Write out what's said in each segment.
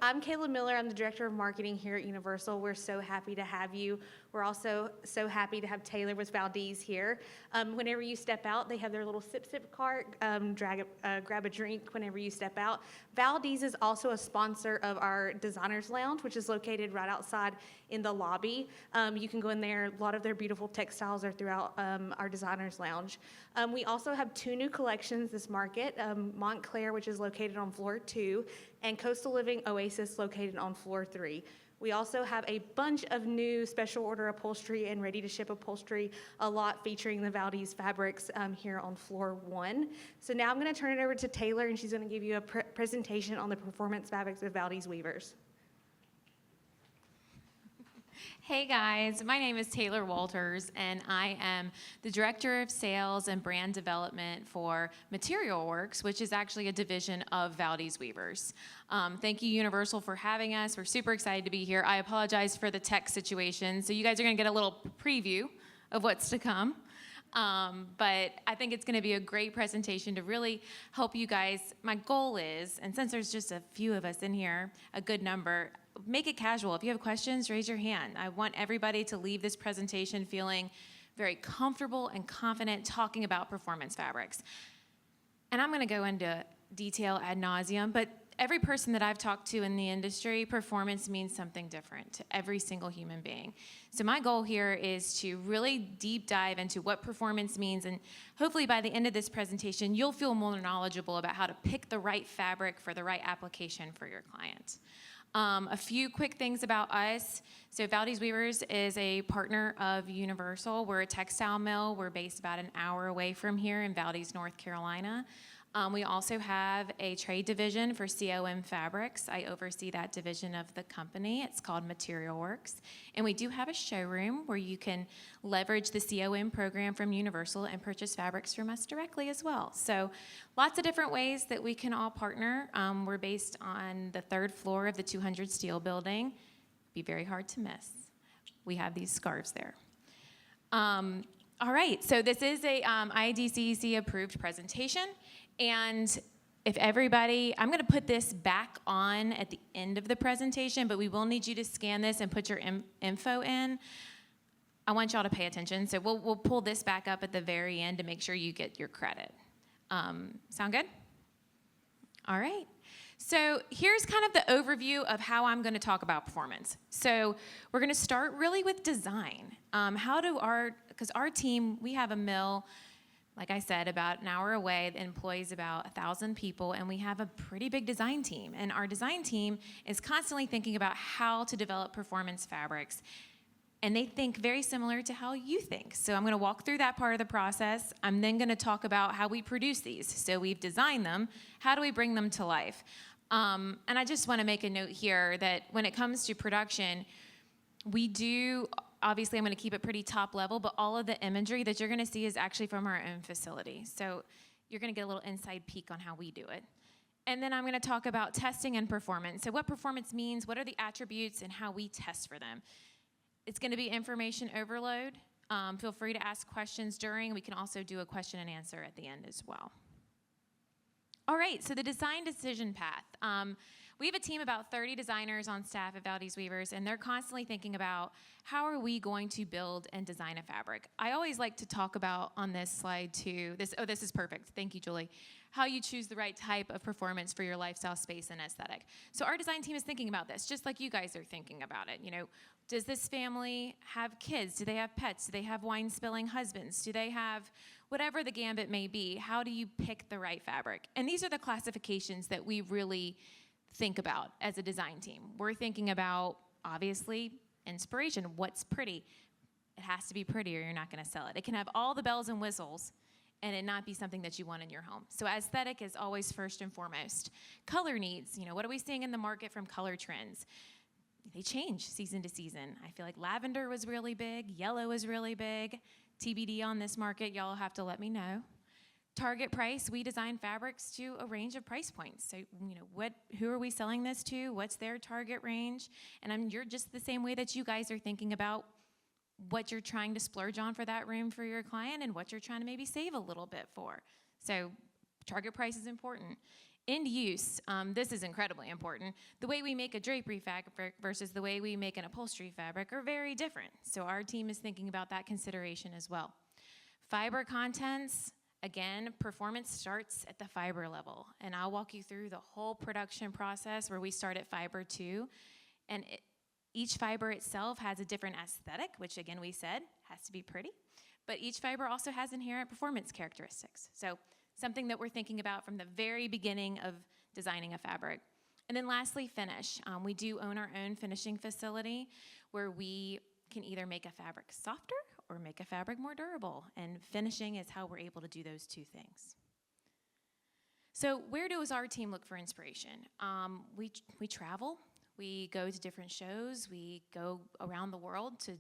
I'm Kayla Miller. I'm the Director of Marketing here at Universal. We're so happy to have you. We're also so happy to have Taylor with Valdese here. Whenever you step out, they have their little sip cart. Grab a drink whenever you step out. Valdese is also a sponsor of our Designers Lounge, which is located right outside in the lobby. You can go in there. A lot of their beautiful textiles are throughout our Designers Lounge. We also have 2 new collections this market, Montclair, which is located on floor 2, and Coastal Living Oasis, located on floor 3. We also have a bunch of new special order upholstery and ready-to-ship upholstery, a lot featuring the Valdese fabrics here on floor 1. So now I'm going to turn it over to Taylor, and she's going to give you a presentation on the performance fabrics of Valdese weavers. Hey guys, my name is Taylor Walters, and I am the Director of Sales and Brand Development for Material Works, which is actually a division of Valdese Weavers. Thank you, Universal, for having us. We're super excited to be here. I apologize for the tech situation, so you guys are going to get a little preview of what's to come. But I think it's going to be a great presentation to really help you guys. My goal is, and since there's just a few of us in here, a good number, make it casual. If you have questions, raise your hand. I want everybody to leave this presentation feeling very comfortable and confident talking about performance fabrics. And I'm going to go into detail ad nauseum, but every person that I've talked to in the industry, performance means something different to every single human being. So my goal here is to really deep dive into what performance means, and hopefully by the end of this presentation, you'll feel more knowledgeable about how to pick the right fabric for the right application for your client. A few quick things about us. So Valdese Weavers is a partner of Universal. We're a textile mill. We're based about an hour away from here in Valdese, North Carolina. We also have a trade division for COM fabrics. I oversee that division of the company. It's called Material Works. And we do have a showroom where you can leverage the COM program from Universal and purchase fabrics from us directly as well. So lots of different ways that we can all partner. We're based on the 3rd floor of the 200 Steel building. Be very hard to miss. We have these scarves there. All right, so this is a IDCEC approved presentation. And if everybody, I'm going to put this back on at the end of the presentation, but we will need you to scan this and put your info in. I want y'all to pay attention. So we'll pull this back up at the very end to make sure you get your credit. Sound good? All right. So here's kind of the overview of how I'm going to talk about performance. So we're going to start really with design. Because our team, we have a mill, like I said, about an hour away, that employs about 1,000 people, and we have a pretty big design team. And our design team is constantly thinking about how to develop performance fabrics. And they think very similar to how you think. So I'm going to walk through that part of the process. I'm then going to talk about how we produce these. So we've designed them. How do we bring them to life? And I just want to make a note here that when it comes to production, we do, obviously I'm going to keep it pretty top level, but all of the imagery that you're going to see is actually from our own facility. So you're going to get a little inside peek on how we do it. And then I'm going to talk about testing and performance. So what performance means, what are the attributes, and how we test for them. It's going to be information overload. Feel free to ask questions during. We can also do a question and answer at the end as well. All right, so the design decision path. We have a team of about 30 designers on staff at Valdese Weavers, and they're constantly thinking about how are we going to build and design a fabric. I always like to talk about on this slide too, this is perfect, thank you, Julie, how you choose the right type of performance for your lifestyle, space, and aesthetic. So our design team is thinking about this, just like you guys are thinking about it. You know, does this family have kids? Do they have pets? Do they have wine-spilling husbands? Do they have whatever the gambit may be? How do you pick the right fabric? And these are the classifications that we really think about as a design team. We're thinking about, obviously, inspiration. What's pretty? It has to be pretty or you're not going to sell it. It can have all the bells and whistles and it not be something that you want in your home. So aesthetic is always first and foremost. Color needs, what are we seeing in the market from color trends? They change season to season. I feel like lavender was really big, yellow is really big. TBD on this market, y'all have to let me know. Target price, we design fabrics to a range of price points. So, who are we selling this to? What's their target range? And you're just the same way that you guys are thinking about what you're trying to splurge on for that room for your client and what you're trying to maybe save a little bit for. So target price is important. end use, this is incredibly important. The way we make a drapery fabric versus the way we make an upholstery fabric are very different. So our team is thinking about that consideration as well. Fiber contents, again, performance starts at the fiber level. And I'll walk you through the whole production process where we start at fiber 2. And each fiber itself has a different aesthetic, which again we said has to be pretty. But each fiber also has inherent performance characteristics. So something that we're thinking about from the very beginning of designing a fabric. And then lastly, finish. We do own our own finishing facility where we can either make a fabric softer or make a fabric more durable. And finishing is how we're able to do those two things. So where does our team look for inspiration? We travel. We go to different shows. We go around the world to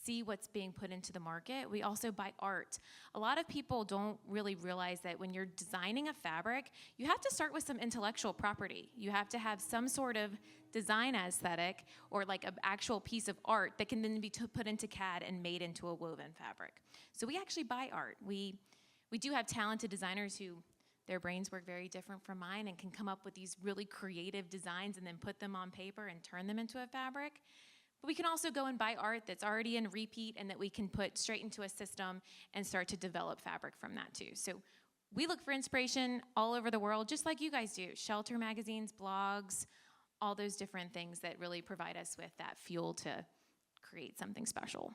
see what's being put into the market. We also buy art. A lot of people don't really realize that when you're designing a fabric, you have to start with some intellectual property. You have to have some sort of design aesthetic or like an actual piece of art that can then be put into CAD and made into a woven fabric. So we actually buy art. We do have talented designers who their brains work very different from mine and can come up with these really creative designs and then put them on paper and turn them into a fabric. But we can also go and buy art that's already in repeat and that we can put straight into a system and start to develop fabric from that too. So we look for inspiration all over the world, just like you guys do. Shelter magazines, blogs, all those different things that really provide us with that fuel to create something special.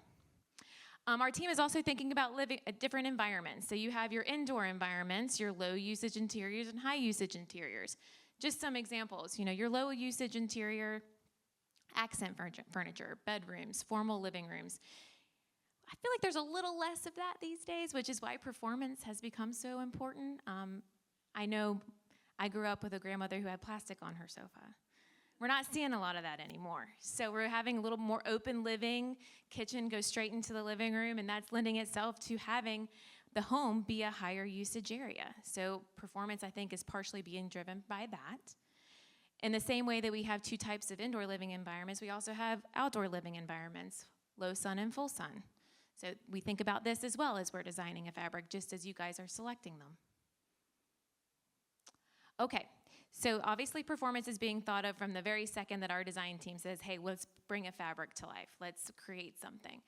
Our team is also thinking about living at different environments. So you have your indoor environments, your low usage interiors and high usage interiors. Just some examples, your low usage interior, accent furniture, bedrooms, formal living rooms. I feel like there's a little less of that these days, which is why performance has become so important. I know I grew up with a grandmother who had plastic on her sofa. We're not seeing a lot of that anymore. So we're having a little more open living. Kitchen goes straight into the living room, and that's lending itself to having the home be a higher usage area. So performance, I think, is partially being driven by that. In the same way that we have two types of indoor living environments, we also have outdoor living environments, low sun and full sun. So we think about this as well as we're designing a fabric, just as you guys are selecting them. Okay. So obviously performance is being thought of from the very second that our design team says, hey, let's bring a fabric to life. Let's create something.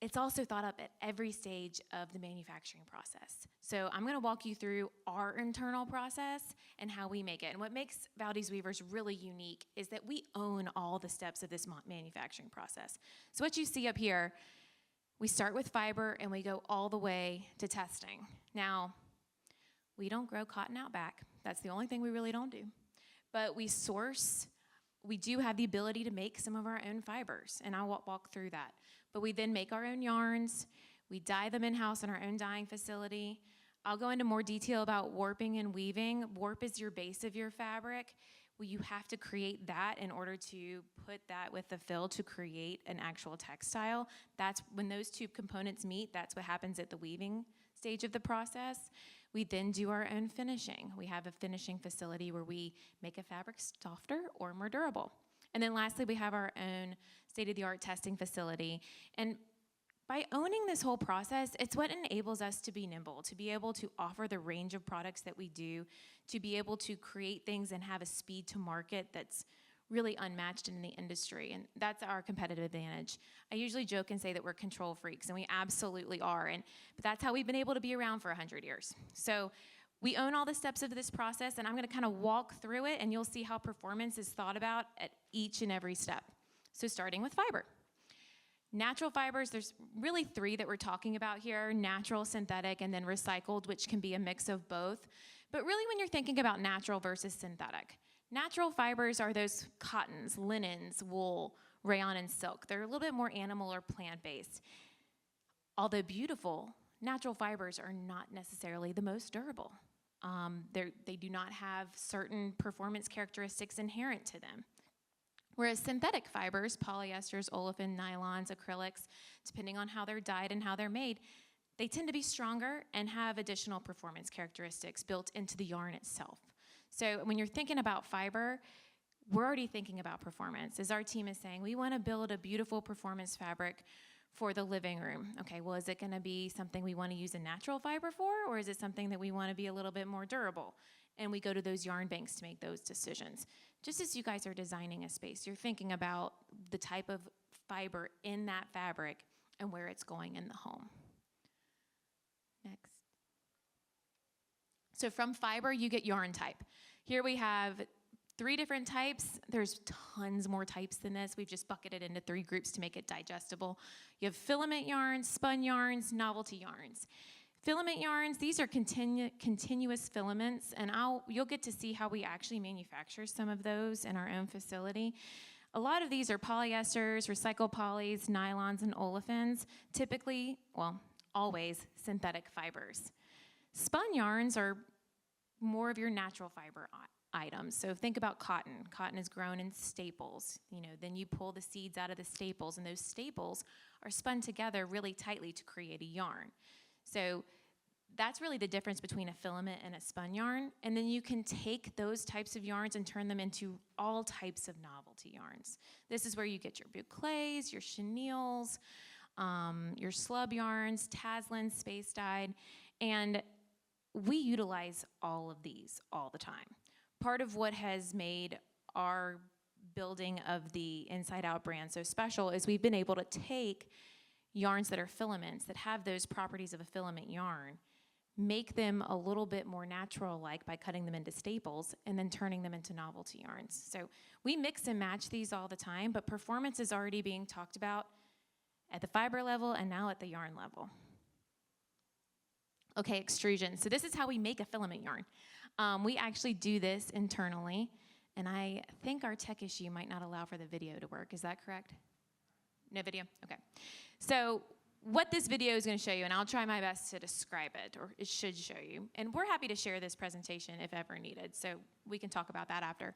It's also thought up at every stage of the manufacturing process. So I'm going to walk you through our internal process and how we make it. And what makes Valdese Weavers really unique is that we own all the steps of this manufacturing process. So what you see up here, we start with fiber and we go all the way to testing. Now, we don't grow cotton out back. That's the only thing we really don't do. But we do have the ability to make some of our own fibers, and I'll walk through that. But we then make our own yarns. We dye them in-house in our own dyeing facility. I'll go into more detail about warping and weaving. Warp is your base of your fabric. Well, you have to create that in order to put that with the fill to create an actual textile. That's when those two components meet, that's what happens at the weaving stage of the process. We then do our own finishing. We have a finishing facility where we make a fabric softer or more durable. And then lastly, we have our own state-of-the-art testing facility. And by owning this whole process, it's what enables us to be nimble, to be able to offer the range of products that we do, to be able to create things and have a speed to market that's really unmatched in the industry, and that's our competitive advantage. I usually joke and say that we're control freaks, and we absolutely are, but that's how we've been able to be around for 100 years. So we own all the steps of this process, and I'm gonna kind of walk through it, and you'll see how performance is thought about at each and every step. So starting with fiber. Natural fibers, there's really three that we're talking about here: natural, synthetic, and then recycled, which can be a mix of both. But really when you're thinking about natural versus synthetic, natural fibers are those cottons, linens, wool, rayon, and silk. They're a little bit more animal or plant-based. Although beautiful, natural fibers are not necessarily the most durable. They do not have certain performance characteristics inherent to them. Whereas synthetic fibers, polyesters, olefin, nylons, acrylics, depending on how they're dyed and how they're made, they tend to be stronger and have additional performance characteristics built into the yarn itself. So when you're thinking about fiber, we're already thinking about performance. As our team is saying, we want to build a beautiful performance fabric for the living room. Okay, well, is it going to be something we want to use a natural fiber for, or is it something that we want to be a little bit more durable? and we go to those yarn banks to make those decisions. Just as you guys are designing a space, you're thinking about the type of fiber in that fabric and where it's going in the home. Next. So from fiber, you get yarn type. Here we have 3 different types. There's tons more types than this. We've just bucketed into 3 groups to make it digestible. You have filament yarns, spun yarns, novelty yarns. Filament yarns, these are continuous filaments, and you'll get to see how we actually manufacture some of those in our own facility. A lot of these are polyesters, recycled polys, nylons, and olefins, typically, well, always synthetic fibers. Spun yarns are more of your natural fiber items. So think about cotton. Cotton is grown in staples. Then you pull the seeds out of the staples, and those staples are spun together really tightly to create a yarn. So that's really the difference between a filament and a spun yarn. And then you can take those types of yarns and turn them into all types of novelty yarns. This is where you get your bouclés, your chenilles, your slub yarns, taslins, space dyed, and we utilize all of these all the time. Part of what has made our building of the Inside Out brand so special is we've been able to take yarns that are filaments, that have those properties of a filament yarn, make them a little bit more natural-like by cutting them into staples and then turning them into novelty yarns. So we mix and match these all the time, but performance is already being talked about at the fiber level and now at the yarn level. Okay, extrusion. So this is how we make a filament yarn. We actually do this internally, and I think our tech issue might not allow for the video to work. Is that correct? No video? Okay. So what this video is going to show you, and I'll try my best to describe it, or it should show you, and we're happy to share this presentation if ever needed, so we can talk about that after.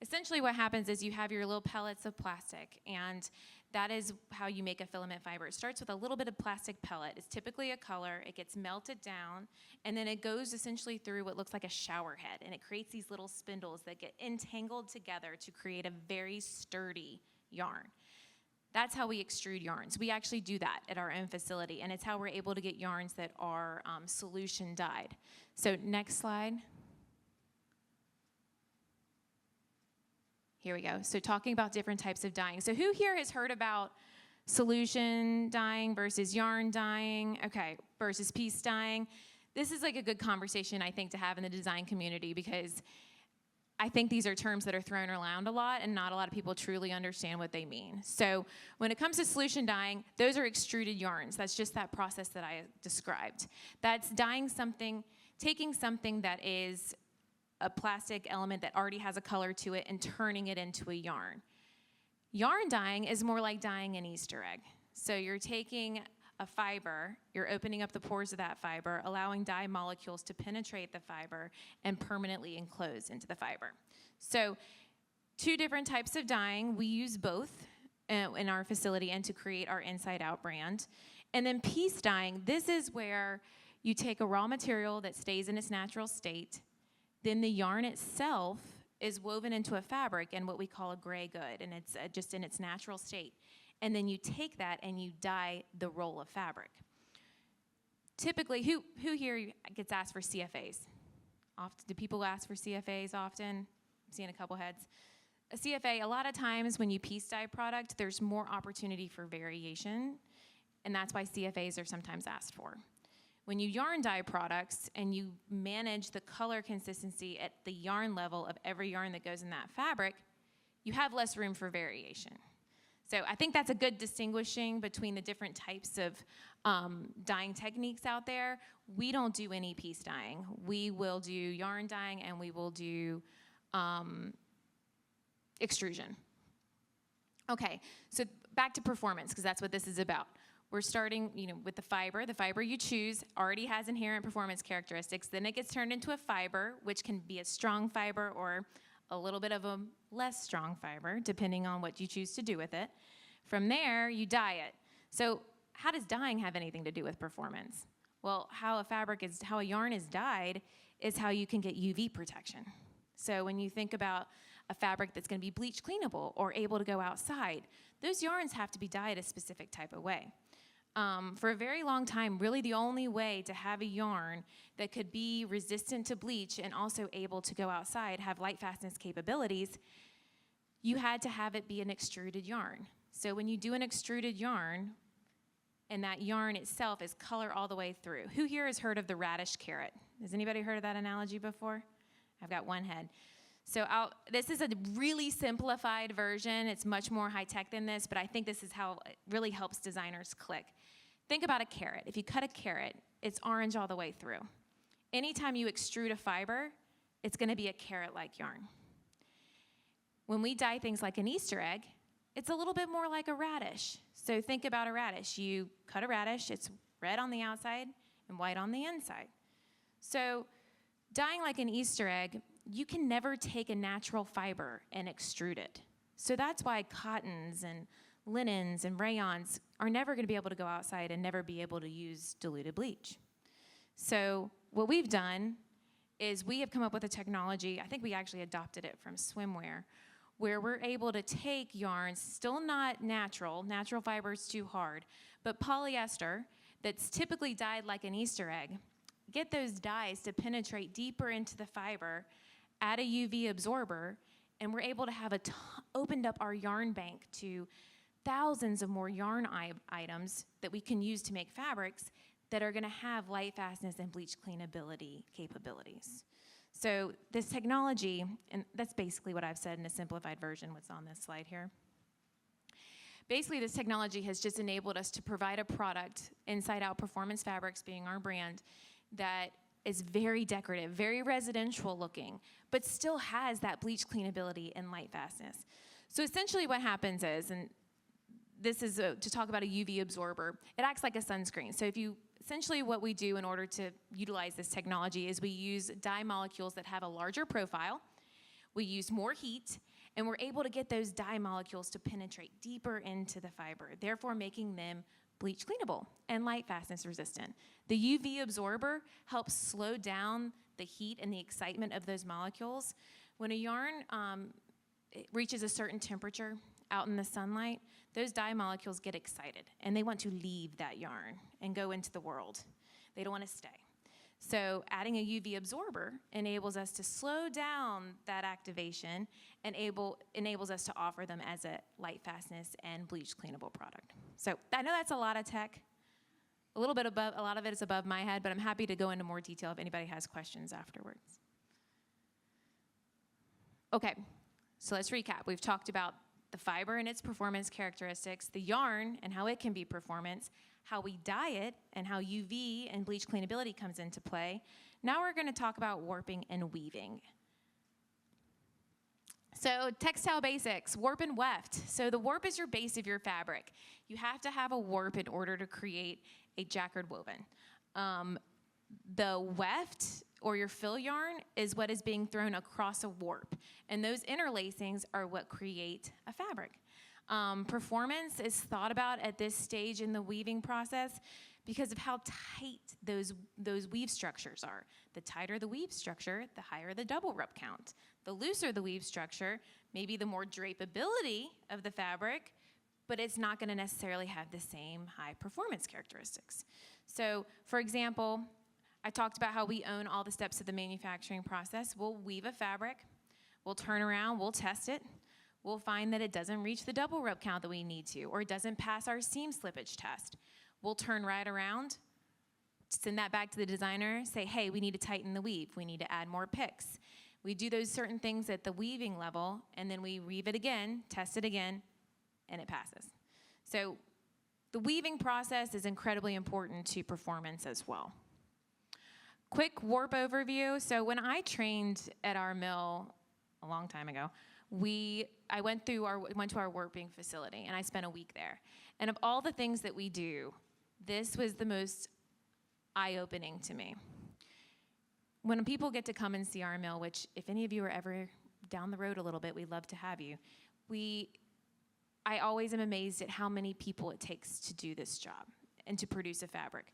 Essentially what happens is you have your little pellets of plastic, and that is how you make a filament fiber. It starts with a little bit of plastic pellet. It's typically a color. It gets melted down, and then it goes essentially through what looks like a shower head, and it creates these little spindles that get entangled together to create a very sturdy yarn. That's how we extrude yarns. We actually do that at our own facility, and it's how we're able to get yarns that are solution dyed. So next slide. Here we go. So talking about different types of dyeing. So who here has heard about solution dyeing versus yarn dyeing? Okay, versus piece dyeing. This is like a good conversation, I think, to have in the design community, because I think these are terms that are thrown around a lot and not a lot of people truly understand what they mean. So when it comes to solution dyeing, those are extruded yarns. That's just that process that I described. That's dyeing something, taking something that is a plastic element that already has a color to it and turning it into a yarn. Yarn dyeing is more like dyeing an Easter egg. So you're taking a fiber, you're opening up the pores of that fiber, allowing dye molecules to penetrate the fiber and permanently enclose into the fiber. So 2 different types of dyeing. We use both in our facility and to create our Inside Out brand. And then piece dyeing, this is where you take a raw material that stays in its natural state. Then the yarn itself is woven into a fabric in what we call a gray good, and it's just in its natural state. And then you take that and you dye the roll of fabric. Typically, who here gets asked for CFAs? Often, do people ask for CFAs often? I'm seeing a couple heads. A CFA, a lot of times when you piece dye product, there's more opportunity for variation, and that's why CFAs are sometimes asked for. When you yarn dye products and you manage the color consistency at the yarn level of every yarn that goes in that fabric, you have less room for variation. So I think that's a good distinguishing between the different types of dyeing techniques out there. We don't do any piece dyeing. We will do yarn dyeing, and we will do extrusion. Okay, so back to performance, because that's what this is about. We're starting, with the fiber. The fiber you choose already has inherent performance characteristics. Then it gets turned into a fiber, which can be a strong fiber or a little bit of a less strong fiber, depending on what you choose to do with it. From there, you dye it. So how does dyeing have anything to do with performance? Well, how a yarn is dyed is how you can get UV protection. So when you think about a fabric that's going to be bleach cleanable or able to go outside, those yarns have to be dyed a specific type of way. For a very long time, really the only way to have a yarn that could be resistant to bleach and also able to go outside, have light fastness capabilities, you had to have it be an extruded yarn. So when you do an extruded yarn, and that yarn itself is color all the way through. Who here has heard of the radish carrot? Has anybody heard of that analogy before? I've got one head. So this is a really simplified version. It's much more high-tech than this, but I think this is how it really helps designers click. Think about a carrot. If you cut a carrot, it's orange all the way through. Anytime you extrude a fiber, it's going to be a carrot-like yarn. When we dye things like an Easter egg, it's a little bit more like a radish. So think about a radish. You cut a radish, it's red on the outside and white on the inside. So dyeing like an Easter egg, you can never take a natural fiber and extrude it. So that's why cottons and linens and rayons are never going to be able to go outside and never be able to use diluted bleach. So what we've done is we have come up with a technology, I think we actually adopted it from swimwear, where we're able to take yarns, still not natural fiber's too hard, but polyester that's typically dyed like an Easter egg, get those dyes to penetrate deeper into the fiber, add a UV absorber, and we're able to have opened up our yarn bank to thousands of more yarn items that we can use to make fabrics that are going to have light fastness and bleach cleanability capabilities. So this technology, and that's basically what I've said in a simplified version, what's on this slide here. Basically, this technology has just enabled us to provide a product, Inside Out Performance Fabrics being our brand, that is very decorative, very residential looking, but still has that bleach cleanability and light fastness. So essentially what happens is, and this is to talk about a UV absorber, it acts like a sunscreen. So essentially what we do in order to utilize this technology is we use dye molecules that have a larger profile, we use more heat, and we're able to get those dye molecules to penetrate deeper into the fiber, therefore making them bleach cleanable and light fastness resistant. The UV absorber helps slow down the heat and the excitement of those molecules. When a yarn it reaches a certain temperature out in the sunlight, those dye molecules get excited and they want to leave that yarn and go into the world. They don't want to stay. So adding a UV absorber enables us to slow down that activation and enables us to offer them as a light fastness and bleach cleanable product. So I know that's a lot of tech, a lot of it is above my head, but I'm happy to go into more detail if anybody has questions afterwards. Okay, so let's recap. We've talked about the fiber and its performance characteristics, the yarn and how it can be performance, how we dye it, and how UV and bleach cleanability comes into play. Now we're going to talk about warping and weaving. So textile basics, warp and weft. So the warp is your base of your fabric. You have to have a warp in order to create a jacquard woven. The weft, or your fill yarn, is what is being thrown across a warp. And those interlacings are what create a fabric. Performance is thought about at this stage in the weaving process because of how tight those weave structures are. The tighter the weave structure, the higher the double rub count. The looser the weave structure, maybe the more drapeability of the fabric, but it's not going to necessarily have the same high performance characteristics. So, for example, I talked about how we own all the steps of the manufacturing process. We'll weave a fabric, we'll turn around, we'll test it, we'll find that it doesn't reach the double rub count that we need to, or it doesn't pass our seam slippage test. We'll turn right around, send that back to the designer, say, hey, we need to tighten the weave, we need to add more picks. We do those certain things at the weaving level, and then we weave it again, test it again, and it passes. So the weaving process is incredibly important to performance as well. Quick warp overview. So when I trained at our mill a long time ago, I went to our warping facility, and I spent a week there. And of all the things that we do, this was the most eye-opening to me. When people get to come and see our mill, which if any of you are ever down the road a little bit, we'd love to have you. I always am amazed at how many people it takes to do this job and to produce a fabric,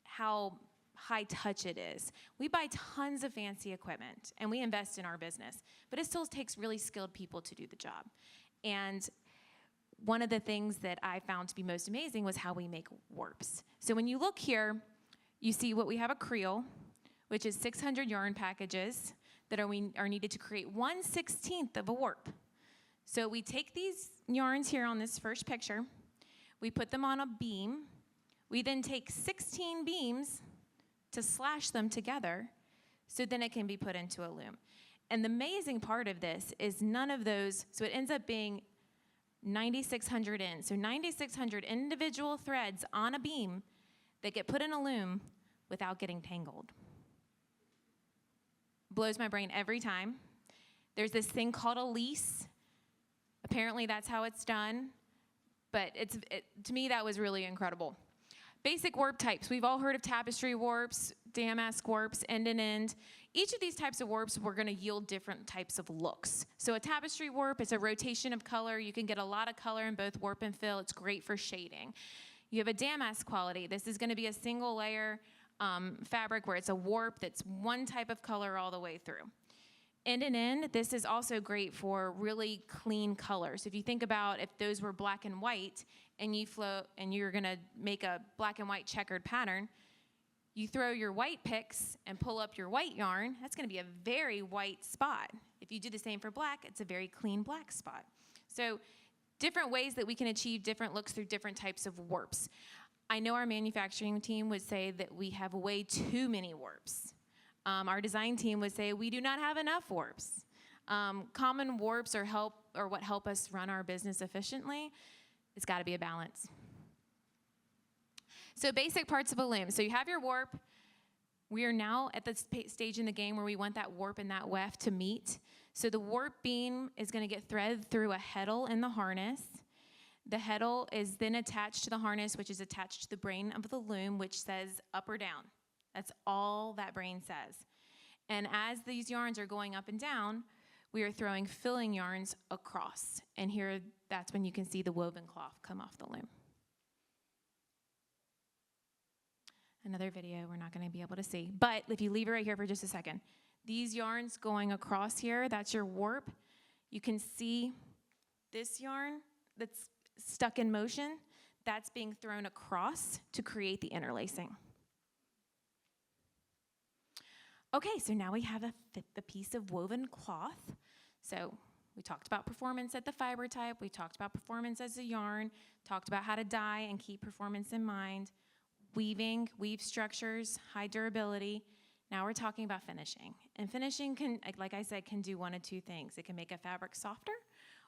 how high touch it is. We buy tons of fancy equipment and we invest in our business, but it still takes really skilled people to do the job. And one of the things that I found to be most amazing was how we make warps. So when you look here, you see what we have a creel, which is 600 yarn packages that are needed to create 1/16 of a warp. So we take these yarns here on this first picture, we put them on a beam, we then take 16 beams to slash them together, so then it can be put into a loom. And the amazing part of this is none of those, so it ends up being 9,600 ends. So 9,600 individual threads on a beam that get put in a loom without getting tangled. Blows my brain every time. There's this thing called a lease. Apparently that's how it's done. But to me, that was really incredible. Basic warp types. We've all heard of tapestry warps, damask warps, end and end. Each of these types of warps were going to yield different types of looks. So a tapestry warp is a rotation of color. You can get a lot of color in both warp and fill. It's great for shading. You have a damask quality. This is going to be a single layer fabric where it's a warp that's one type of color all the way through. End and end, this is also great for really clean colors. If you think about if those were black and white and you're gonna make a black and white checkered pattern, you throw your white picks and pull up your white yarn, that's gonna be a very white spot. If you do the same for black, it's a very clean black spot. So different ways that we can achieve different looks through different types of warps. I know our manufacturing team would say that we have way too many warps. Our design team would say we do not have enough warps. Common warps are what help us run our business efficiently. It's got to be a balance. So basic parts of a loom. So you have your warp. We are now at the stage in the game where we want that warp and that weft to meet. So the warp beam is going to get threaded through a heddle in the harness. The heddle is then attached to the harness, which is attached to the brain of the loom, which says up or down. That's all that brain says. And as these yarns are going up and down, we are throwing filling yarns across. And here, that's when you can see the woven cloth come off the loom. Another video we're not going to be able to see. But if you leave it right here for just a second, these yarns going across here, that's your warp. You can see this yarn that's stuck in motion. That's being thrown across to create the interlacing. Okay, so now we have a piece of woven cloth. So we talked about performance at the fiber type. We talked about performance as a yarn. Talked about how to dye and keep performance in mind. Weaving, weave structures, high durability. Now we're talking about finishing. And finishing can, like I said, can do one of two things. It can make a fabric softer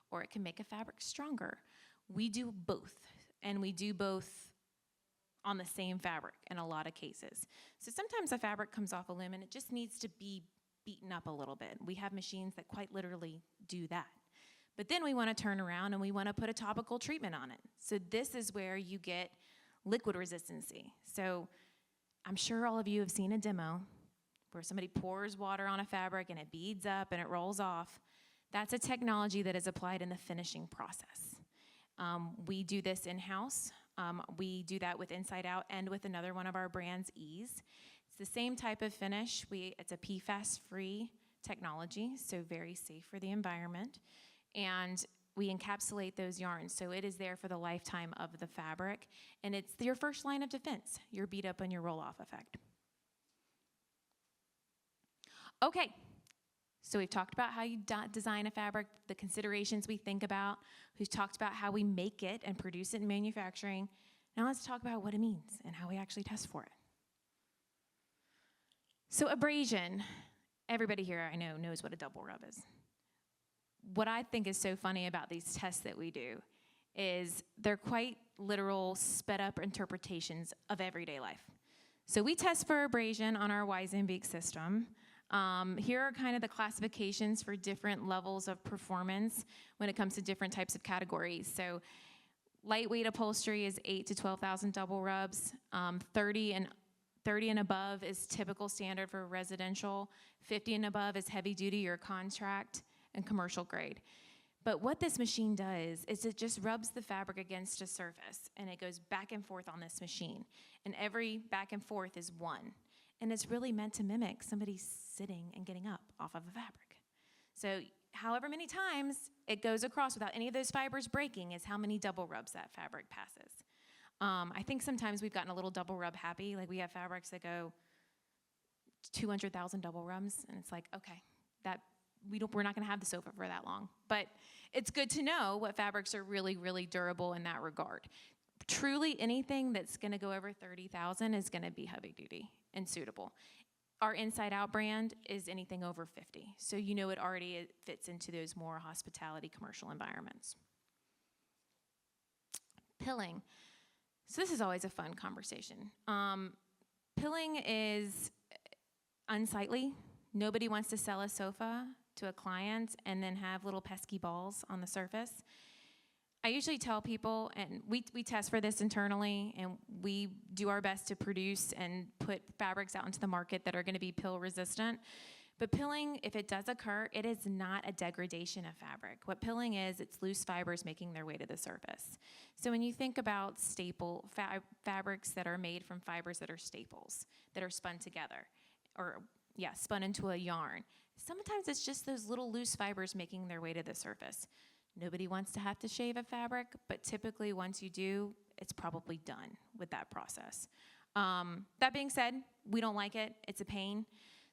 or it can make a fabric stronger. We do both, and we do both on the same fabric in a lot of cases. So sometimes a fabric comes off a loom and it just needs to be beaten up a little bit. We have machines that quite literally do that. But then we want to turn around and we want to put a topical treatment on it. So this is where you get liquid resistancy. So I'm sure all of you have seen a demo where somebody pours water on a fabric and it beads up and it rolls off. That's a technology that is applied in the finishing process. We do this in-house. We do that with Inside Out and with another one of our brands, Ease. It's the same type of finish. It's a PFAS-free technology, so very safe for the environment. And we encapsulate those yarns, so it is there for the lifetime of the fabric. And it's your first line of defense, your beat up and your roll-off effect. Okay. So we've talked about how you design a fabric, the considerations we think about. We've talked about how we make it and produce it in manufacturing. Now let's talk about what it means and how we actually test for it. So abrasion, everybody here I know knows what a double rub is. What I think is so funny about these tests that we do is they're quite literal, sped up interpretations of everyday life. So we test for abrasion on our Weizenbeek system. Here are kind of the classifications for different levels of performance when it comes to different types of categories. So lightweight upholstery is 8,000 to 12,000 double rubs. 30 and above is typical standard for residential. 50 and above is heavy duty or contract and commercial grade. But what this machine does is it just rubs the fabric against a surface and it goes back and forth on this machine. And every back and forth is one. And it's really meant to mimic somebody sitting and getting up off of a fabric. So however many times it goes across without any of those fibers breaking is how many double rubs that fabric passes. I think sometimes we've gotten a little double rub happy. Like we have fabrics that go 200,000 double rubs, and it's like, okay, we're not going to have the sofa for that long. But it's good to know what fabrics are really, really durable in that regard. Truly anything that's going to go over 30,000 is going to be heavy duty and suitable. Our Inside Out brand is anything over 50. So you know it fits into those more hospitality commercial environments. Pilling. So this is always a fun conversation. Pilling is unsightly. Nobody wants to sell a sofa to a client and then have little pesky balls on the surface. I usually tell people, and we test for this internally, and we do our best to produce and put fabrics out into the market that are going to be pill resistant. But pilling, if it does occur, it is not a degradation of fabric. What pilling is, it's loose fibers making their way to the surface. So when you think about staple fabrics that are made from fibers that are staples, that are spun together, or spun into a yarn, sometimes it's just those little loose fibers making their way to the surface. Nobody wants to have to shave a fabric, but typically once you do, it's probably done with that process. That being said, we don't like it. It's a pain.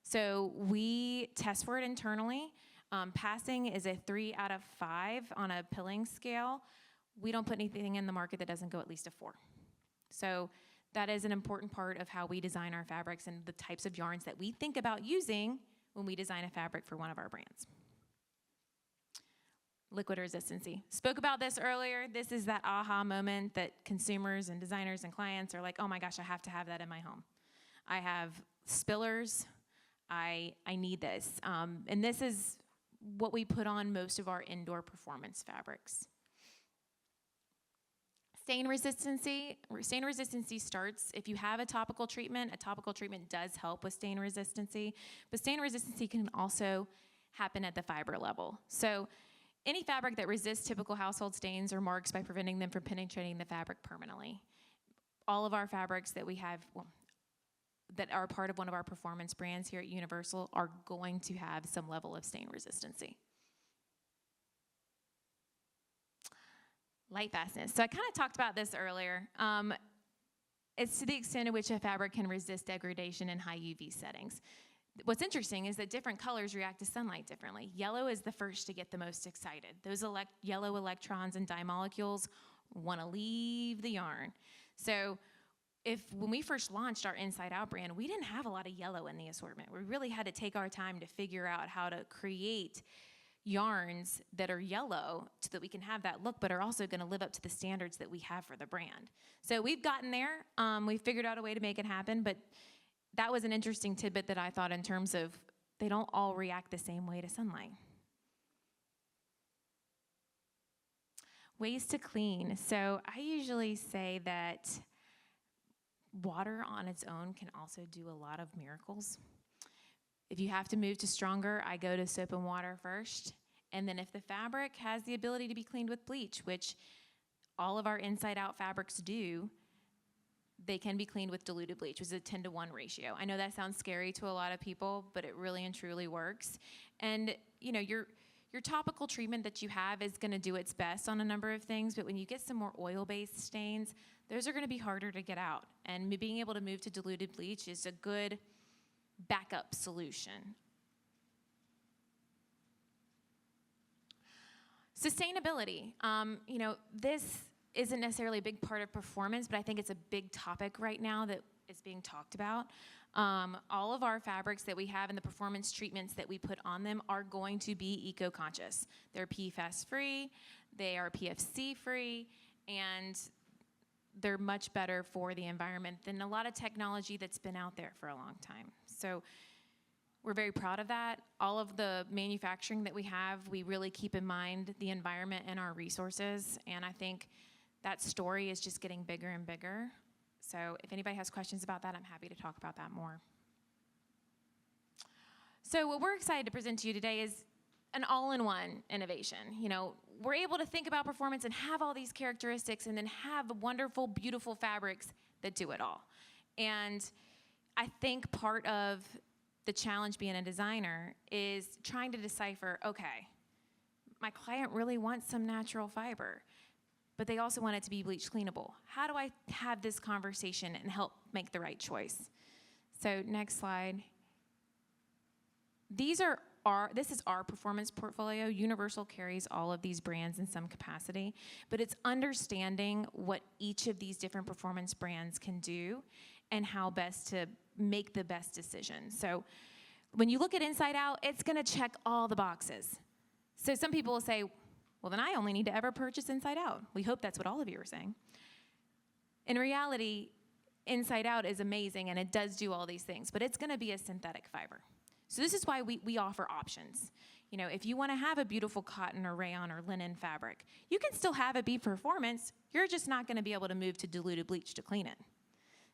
So we test for it internally. Passing is a 3 out of 5 on a pilling scale. We don't put anything in the market that doesn't go at least a 4. So that is an important part of how we design our fabrics and the types of yarns that we think about using when we design a fabric for one of our brands. Liquid resistancy. Spoke about this earlier. This is that aha moment that consumers and designers and clients are like, oh my gosh, I have to have that in my home. I have spillers. I need this. And this is what we put on most of our indoor performance fabrics. Stain resistancy. Stain resistancy starts, if you have a topical treatment does help with stain resistancy, but stain resistancy can also happen at the fiber level. So any fabric that resists typical household stains or marks by preventing them from penetrating the fabric permanently. All of our fabrics that we have, that are part of one of our performance brands here at Universal are going to have some level of stain resistancy. Light fastness. So I kind of talked about this earlier. It's to the extent in which a fabric can resist degradation in high UV settings. What's interesting is that different colors react to sunlight differently. Yellow is the first to get the most excited. Those yellow electrons and dye molecules want to leave the yarn. So when we first launched our Inside Out brand, we didn't have a lot of yellow in the assortment. We really had to take our time to figure out how to create yarns that are yellow so that we can have that look, but are also going to live up to the standards that we have for the brand. So we've gotten there. We figured out a way to make it happen, but that was an interesting tidbit that I thought in terms of they don't all react the same way to sunlight. Ways to clean. So I usually say that water on its own can also do a lot of miracles. If you have to move to stronger, I go to soap and water first. And then if the fabric has the ability to be cleaned with bleach, which all of our Inside Out fabrics do, they can be cleaned with diluted bleach, which is a 10-to-1 ratio. I know that sounds scary to a lot of people, but it really and truly works. And your topical treatment that you have is going to do its best on a number of things, but when you get some more oil-based stains, those are going to be harder to get out. And being able to move to diluted bleach is a good backup solution. Sustainability. This isn't necessarily a big part of performance, but I think it's a big topic right now that is being talked about. All of our fabrics that we have and the performance treatments that we put on them are going to be eco-conscious. They're PFAS-free, they are PFC-free, and they're much better for the environment than a lot of technology that's been out there for a long time. So we're very proud of that. All of the manufacturing that we have, we really keep in mind the environment and our resources, and I think that story is just getting bigger and bigger. So if anybody has questions about that, I'm happy to talk about that more. So what we're excited to present to you today is an all-in-one innovation. We're able to think about performance and have all these characteristics and then have wonderful, beautiful fabrics that do it all. And I think part of the challenge being a designer is trying to decipher, okay, my client really wants some natural fiber, but they also want it to be bleach cleanable. How do I have this conversation and help make the right choice? So next slide. This is our performance portfolio. Universal carries all of these brands in some capacity, but it's understanding what each of these different performance brands can do and how best to make the best decision. So when you look at Inside Out, it's gonna check all the boxes. So some people will say, well, then I only need to ever purchase Inside Out. We hope that's what all of you are saying. In reality, Inside Out is amazing and it does do all these things, but it's gonna be a synthetic fiber. So this is why we offer options. You know, if you wanna have a beautiful cotton or rayon or linen fabric, you can still have it be performance, you're just not gonna be able to move to diluted bleach to clean it.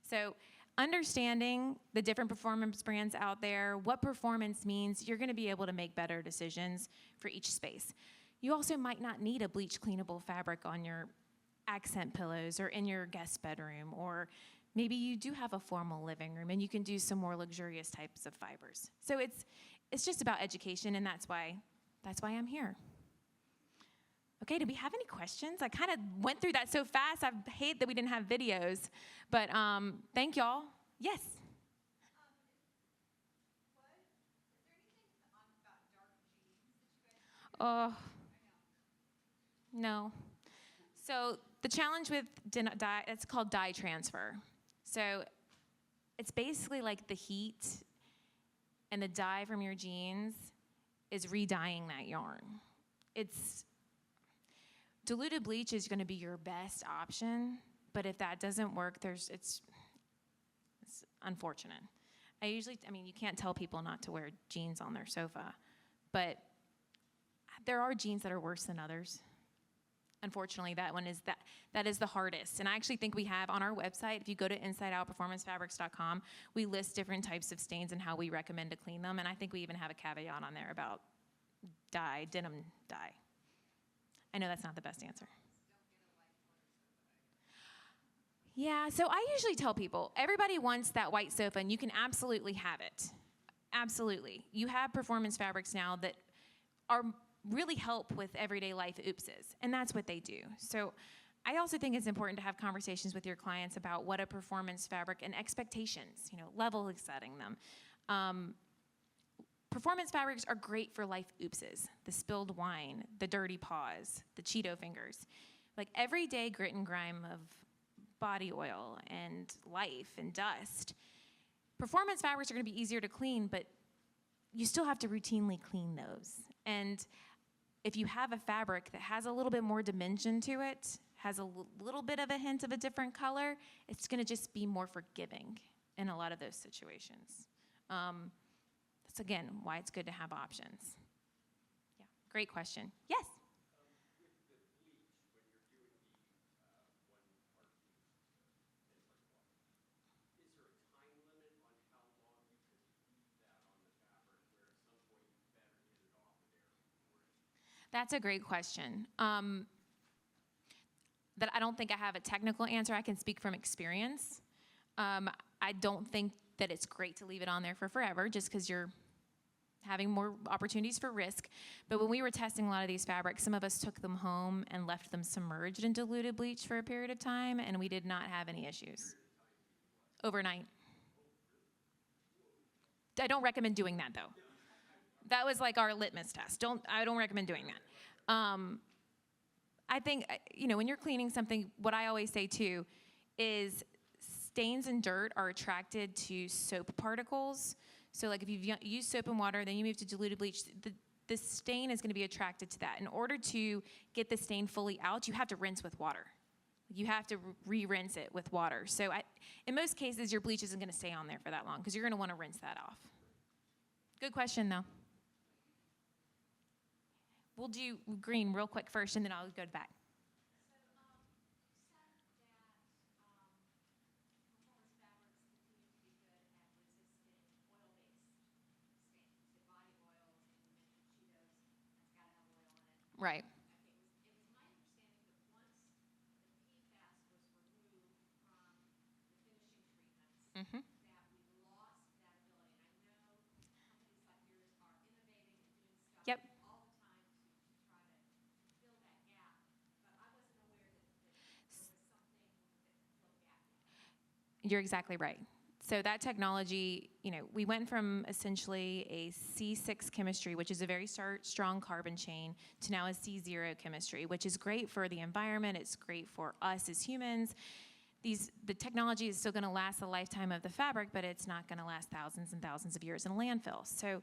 So understanding the different performance brands out there, what performance means, you're gonna be able to make better decisions for each space. You also might not need a bleach cleanable fabric on your accent pillows or in your guest bedroom, or maybe you do have a formal living room and you can do some more luxurious types of fibers. So it's just about education, and that's why I'm here. Okay, do we have any questions? I kind of went through that so fast. I hate that we didn't have videos, but thank y'all. Yes. Oh, no. So the challenge with dye, it's called dye transfer. So it's basically like the heat and the dye from your jeans is re-dyeing that yarn. Diluted bleach is gonna be your best option, but if that doesn't work, it's unfortunate. You can't tell people not to wear jeans on their sofa, but there are jeans that are worse than others. Unfortunately, that is the hardest. And I actually think we have on our website, if you go to insideoutperformancefabrics.com, we list different types of stains and how we recommend to clean them. And I think we even have a caveat on there about dye, denim dye. I know that's not the best answer. Yeah, so I usually tell people, everybody wants that white sofa, and you can absolutely have it. Absolutely. You have performance fabrics now that are really help with everyday life oopses, and that's what they do. So I also think it's important to have conversations with your clients about what a performance fabric and expectations, level setting them. Performance fabrics are great for life oopses, the spilled wine, the dirty paws, the Cheeto fingers. Like everyday grit and grime of body oil and life and dust. Performance fabrics are gonna be easier to clean, but you still have to routinely clean those. And if you have a fabric that has a little bit more dimension to it, has a little bit of a hint of a different color, it's gonna just be more forgiving in a lot of those situations. That's again why it's good to have options. Yeah, great question. Yes? That's a great question. That I don't think I have a technical answer. I can speak from experience. I don't think that it's great to leave it on there for forever just because you're having more opportunities for risk. But when we were testing a lot of these fabrics, some of us took them home and left them submerged in diluted bleach for a period of time, and we did not have any issues. Overnight. I don't recommend doing that though. That was like our litmus test. I don't recommend doing that. I think, when you're cleaning something, what I always say too is stains and dirt are attracted to soap particles. So like if you've used soap and water, then you move to diluted bleach, the stain is gonna be attracted to that. In order to get the stain fully out, you have to rinse with water. You have to re-rinse it with water. So in most cases, your bleach isn't gonna stay on there for that long because you're gonna wanna rinse that off. Good question though. We'll do green real quick first, and then I'll go back. Right. Mm-hmm. Yep. You're exactly right. So that technology, we went from essentially a C6 chemistry, which is a very strong carbon chain, to now a C0 chemistry, which is great for the environment. It's great for us as humans. The technology is still going to last the lifetime of the fabric, but it's not going to last thousands and thousands of years in a landfill. So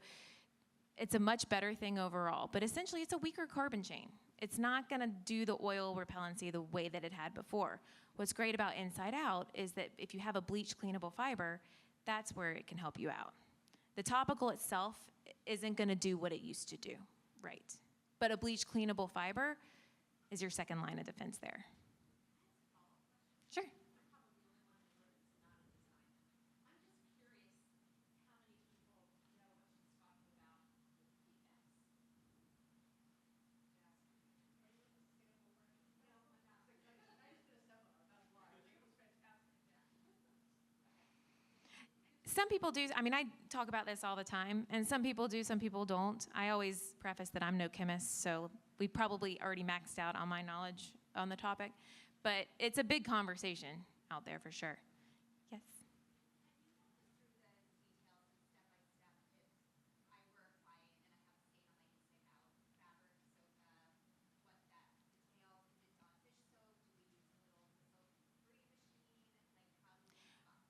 it's a much better thing overall, but essentially it's a weaker carbon chain. It's not going to do the oil repellency the way that it had before. What's great about Inside Out is that if you have a bleach cleanable fiber, that's where it can help you out. The topical itself isn't going to do what it used to do, right? But a bleach cleanable fiber is your second line of defense there. Sure. Some people do. I mean, I talk about this all the time, and some people do, some people don't. I always preface that I'm no chemist, so we probably already maxed out on my knowledge on the topic. But it's a big conversation out there for sure. Yes.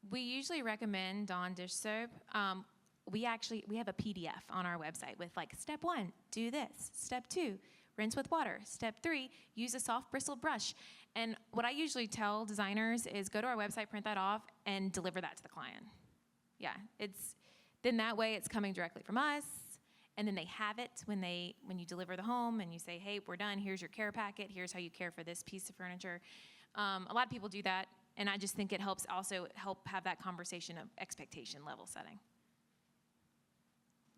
We usually recommend Dawn dish soap. We have a PDF on our website with like step 1, do this. Step 2, rinse with water. Step 3, use a soft bristled brush. And what I usually tell designers is go to our website, print that off, and deliver that to the client. Yeah, then that way it's coming directly from us, and then they have it when you deliver the home and you say, hey, we're done. Here's your care packet. Here's how you care for this piece of furniture. A lot of people do that. And I just think it helps also help have that conversation of expectation level setting.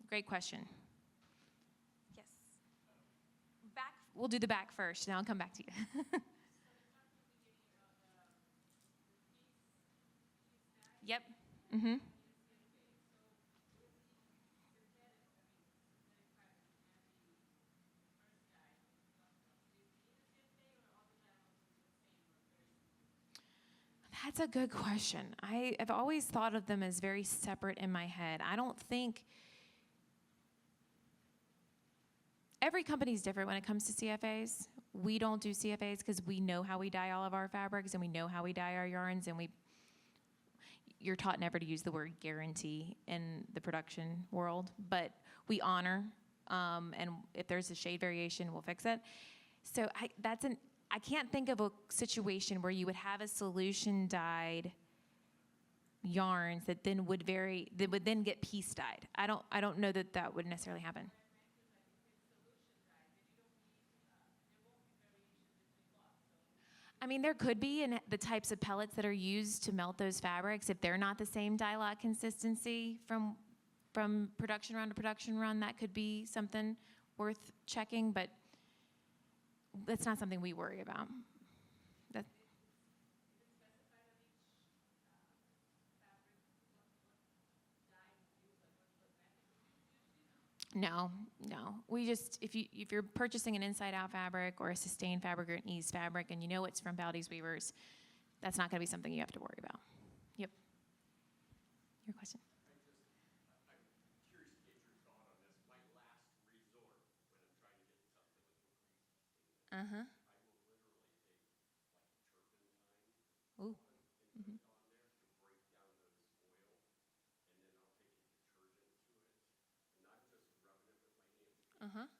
Great question. Yes. Back. We'll do the back first, and I'll come back to you. Yep. Mm-hmm. That's a good question. I've always thought of them as very separate in my head. I don't think every company is different when it comes to CFAs. We don't do CFAs because we know how we dye all of our fabrics and we know how we dye our yarns, and you're taught never to use the word guarantee in the production world, but we honor, and if there's a shade variation, we'll fix it. So I can't think of a situation where you would have a solution dyed yarns that then would then get piece dyed. I don't know that would necessarily happen. I mean, there could be in the types of pellets that are used to melt those fabrics. If they're not the same dye lot consistency from production run to production run, that could be something worth checking, but that's not something we worry about. No. We just, if you're purchasing an Inside Out fabric or a Sustain fabric or an Ease fabric and you know it's from Valdese Weavers, that's not going to be something you have to worry about. Yep. Your question? I'm curious to get your thought on this. My last resort when I'm trying to get something a little greasy, Uh-huh. I will literally take like turpentine Ooh. and put it on there to break down those oils, and then I'll take a detergent to it, and I'm just rubbing it with my hands. Uh-huh. Clean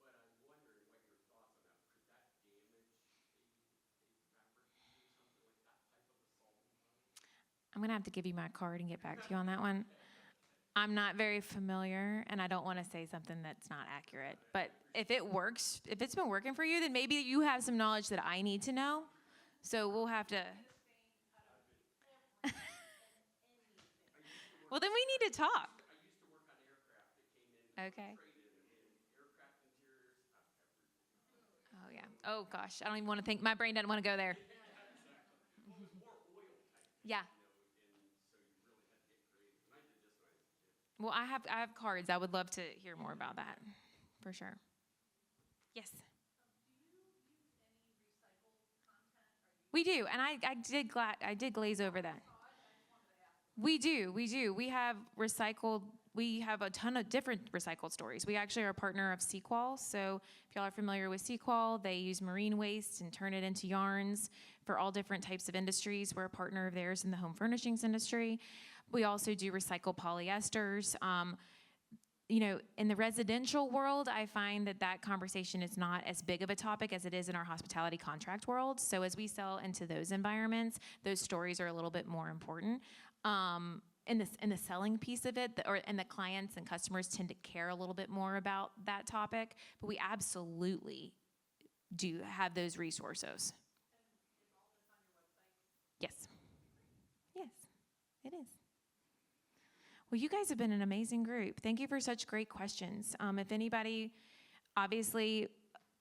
out of there, and I have pretty good success rate with it. But I'm wondering what your thoughts on that. Could that damage a fabric using something like that type of a solvent on it? I'm going to have to give you my card and get back to you on that one. I'm not very familiar, and I don't want to say something that's not accurate. But if it works, if it's been working for you, then maybe you have some knowledge that I need to know. So we'll have to. Well, then we need to talk. I used to work on aircraft that came in. Okay. Traded in aircraft interiors, everything. Oh, yeah. Oh, gosh. I don't even want to think. My brain doesn't want to go there. Well, it was more oil type, Yeah. and so you really had to get creative. And I did this when I was a kid. Well, I have cards. I would love to hear more about that, for sure. Yes. We do, and I did glaze over that. We do. We have a ton of different recycled stories. We actually are a partner of Sequal. So if y'all are familiar with Sequal, they use marine waste and turn it into yarns for all different types of industries. We're a partner of theirs in the home furnishings industry. We also do recycled polyesters. In the residential world, I find that conversation is not as big of a topic as it is in our hospitality contract world. So as we sell into those environments, those stories are a little bit more important. In the selling piece of it, and the clients and customers tend to care a little bit more about that topic, but we absolutely do have those resources. Yes. Yes, it is. Well, you guys have been an amazing group. Thank you for such great questions. If anybody, obviously,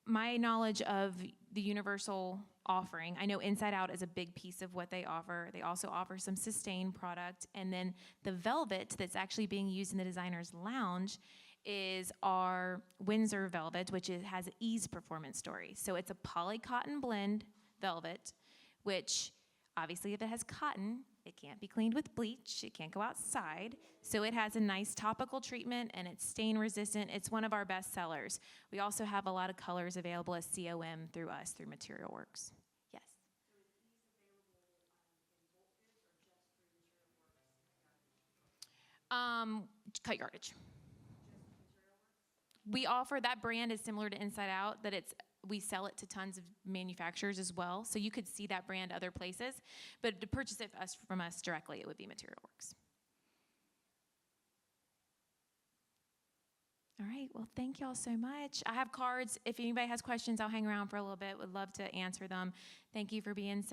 my knowledge of the Universal offering, I know Inside Out is a big piece of what they offer. They also offer some Sustain product. And then the velvet that's actually being used in the designer's lounge is our Windsor velvet, which has Ease performance story. So it's a poly cotton blend velvet, which obviously if it has cotton, it can't be cleaned with bleach. It can't go outside. So it has a nice topical treatment, and it's stain resistant. It's one of our best sellers. We also have a lot of colors available as COM through us, through Material Works. Yes. So is Ease available in bulk bids or just through Material Works? Cut yardage. Just Material Works? We offer, that brand is similar to Inside Out, that we sell it to tons of manufacturers as well. So you could see that brand other places. But to purchase it from us directly, it would be Material Works. All right. Well, thank y'all so much. I have cards. If anybody has questions, I'll hang around for a little bit. Would love to answer them. Thank you for paying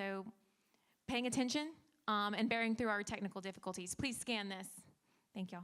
attention and bearing through our technical difficulties. Please scan this. Thank y'all.